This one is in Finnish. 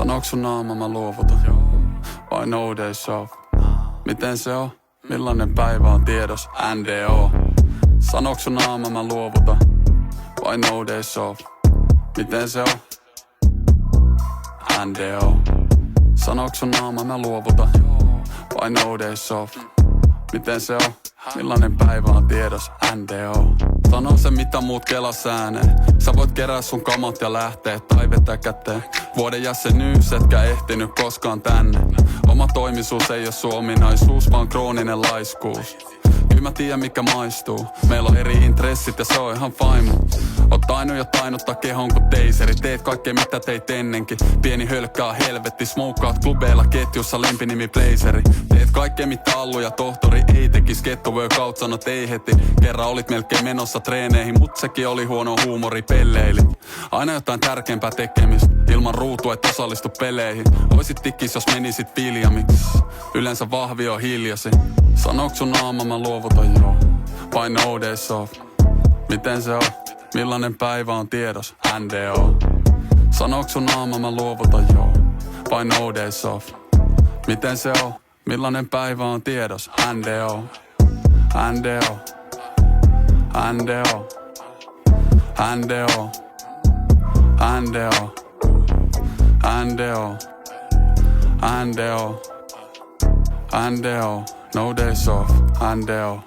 Sanoks sun naama mä luovutan? Vai no days off? Miten se on? Millainen päivä on tiedos? NDO. Sanoks sun naama mä luovutan? Vai no days off? Miten se on? NDO. Sanoks sun naama mä luovutan? Vai no days off? Miten se on? Millainen päivä on tiedos? NDO. Sano se mitä muut kelas ääneen. Sä voit kerää sun kamat ja lähteä tai vetää käteen. Vuoden jäsenyys etkä ehtinyt koskaan tänne. Oma toimisuus ei oo sun ominaisuus, vaan krooninen laiskuus. Kyllä mä tiedän mikä maistuu. Meillä on eri intressit ja se on ihan fine. Oot tainnut ja tainuttaa kehon kun teiseri. Teet kaikkea mitä teit ennenkin. Pieni hölkkää helvetti. Smoukkaat klubeilla ketjussa lempinimi blazeri. Teet kaikkea mitä Allu ja tohtori ei tekis. Ketto workout sanot ei heti. Kerran olit melkein menossa treeneihin. Mut sekin oli huono huumori pelleilit. Aina jotain tärkeämpää tekemistä. Ilman ruutua et osallistu peleihin. Oisit tikkis jos menisit viljamiksi. Yleensä vahvi on hiljasi. Sanoks sun naama mä luovutan joo? Vai no days off? Miten se on? Millainen päivä on tiedos? NDO. Sanoks sun naama mä luovutan joo? Vai no days off? Miten se on? Millainen päivä on tiedos? NDO. NDO. NDO. NDO. NDO. NDO. NDO. NDO. No days off. NDO.